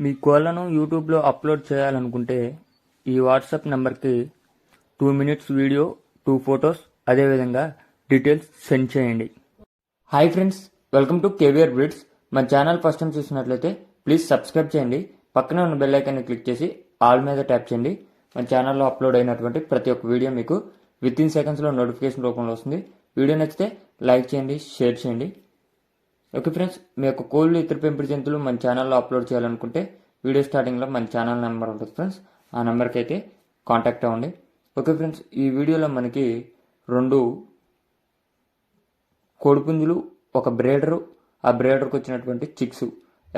మీ కోళ్లను యూట్యూబ్లో అప్లోడ్ చేయాలనుకుంటే ఈ వాట్సాప్ నెంబర్కి 2 minutes వీడియో, 2 photos, అదేవిధంగా డీటెయిల్స్ సెండ్ చేయండి. Hi friends, welcome to KVR breeds. మన ఛానల్ ఫస్ట్ టైం చూసినట్లయితే ప్లీజ్ సబ్స్క్రైబ్ చేయండి. పక్కనే ఉన్న బెల్ ఐకాన్ని క్లిక్ చేసి ఆల్ మీద ట్యాప్ చేయండి. మన ఛానల్లో అప్లోడ్ అయినటువంటి ప్రతి ఒక్క వీడియో మీకు వితిన్ సెకండ్స్లో నోటిఫికేషన్ రూపంలో వస్తుంది. వీడియో నచ్చితే లైక్ చేయండి, షేర్ చేయండి. ఓకే ఫ్రెండ్స్, మీ యొక్క కోళ్ళు ఇతర పెంపుడు జంతువులు మన ఛానల్లో అప్లోడ్ చేయాలనుకుంటే వీడియో స్టార్టింగ్లో మన ఛానల్ నెంబర్ ఉంటుంది ఫ్రెండ్స్. ఆ నెంబర్కి అయితే కాంటాక్ట్ అవ్వండి. ఓకే ఫ్రెండ్స్, ఈ వీడియోలో మనకి 2 కోడిపుంజులు, ఒక బ్రేడరు, ఆ బ్రేడర్కి వచ్చినటువంటి చిక్స్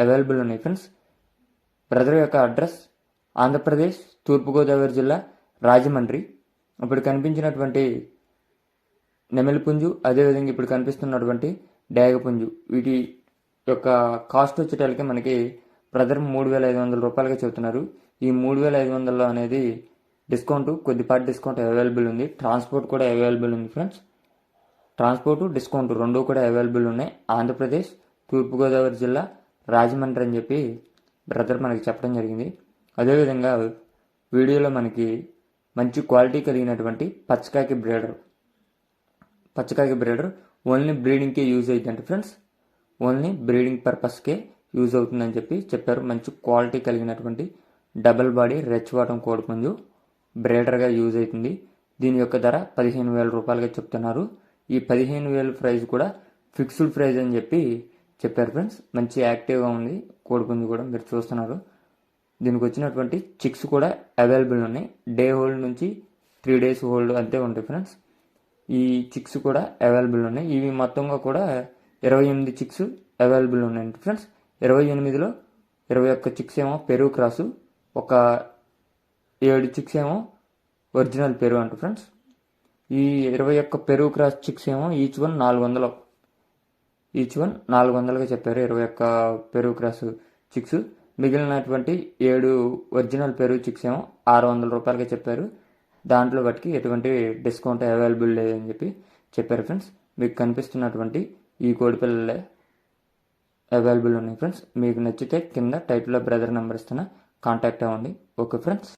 అవైలబుల్ ఉన్నాయి ఫ్రెండ్స్. బ్రదర్ యొక్క అడ్రస్ ఆంధ్రప్రదేశ్, తూర్పుగోదావరి జిల్లా, రాజమండ్రి. ఇప్పుడు కనిపించినటువంటి నెమలిపుంజు, అదేవిధంగా ఇప్పుడు కనిపిస్తున్నటువంటి డేగపుంజు, వీటి యొక్క కాస్ట్ వచ్చేటప్పటికి మనకి బ్రదర్ 3,500 రూపాయలుగా చెబుతున్నారు. ఈ 3,500 అనేది డిస్కౌంట్, కొద్దిపాటి డిస్కౌంట్ అవైలబుల్ ఉంది. ట్రాన్స్పోర్ట్ కూడా అవైలబుల్ ఉంది ఫ్రెండ్స్. ట్రాన్స్పోర్ట్, డిస్కౌంట్ 2 కూడా అవైలబుల్ ఉన్నాయి. ఆంధ్రప్రదేశ్, తూర్పుగోదావరి జిల్లా, రాజమండ్రి అని చెప్పి బ్రదర్ మనకి చెప్పడం జరిగింది. అదేవిధంగా వీడియోలో మనకి మంచి క్వాలిటీ కలిగినటువంటి పచ్చకాకి బ్రేడర్ ఓన్లీ బ్రీడింగ్కే యూజ్ అవుతుందంట ఫ్రెండ్స్. ఓన్లీ బ్రీడింగ్ పర్పస్కే యూజ్ అవుతుందని చెప్పి చెప్పారు. మంచి క్వాలిటీ కలిగినటువంటి డబల్ బాడీ రెచ్చవాటం కోడిపుంజు బ్రేడర్గా యూజ్ అవుతుంది. దీని యొక్క ధర 15,000 రూపాయలుగా చెప్తున్నారు. ఈ 15,000 ప్రైస్ కూడా ఫిక్స్డ్ ప్రైస్ అని చెప్పి చెప్పారు ఫ్రెండ్స్. మంచి యాక్టివ్గా ఉంది కోడిపుంజు కూడా, మీరు చూస్తున్నారు. దీనికి వచ్చినటువంటి చిక్స్ కూడా అవైలబుల్ ఉన్నాయి. డే హోల్డ్ నుంచి 3 days హోల్డ్ అంతే ఉంటాయి ఫ్రెండ్స్. ఈ చిక్స్ కూడా అవైలబుల్ ఉన్నాయి. ఇవి మొత్తంగా కూడా 28 చిక్స్ అవైలబుల్ ఉన్నాయి ఫ్రెండ్స్. 28లో 21 చిక్స్ ఏమో పెరుగు క్రాసు, ఒక 7 చిక్స్ ఏమో ఒరిజినల్ పెరుగు అంట ఫ్రెండ్స్. ఈ 21 పెరుగు క్రాస్ చిక్స్ ఏమో ఈచ్ వన్ 400గా చెప్పారు. 21 పెరుగు క్రాస్ చిక్స్. మిగిలినటువంటి 7 ఒరిజినల్ పెరుగు చిక్స్ ఏమో 600 రూపాయలుగా చెప్పారు. దాంట్లో వాటికి ఎటువంటి డిస్కౌంట్ అవైలబుల్ లేదని చెప్పి చెప్పారు ఫ్రెండ్స్. మీకు కనిపిస్తున్నటువంటి ఈ కోడి పిల్లలే అవైలబుల్ ఉన్నాయి ఫ్రెండ్స్. మీకు నచ్చితే కింద టైటిల్లో బ్రదర్ నెంబర్ ఇస్తున్నా, కాంటాక్ట్ అవ్వండి. Okay friends.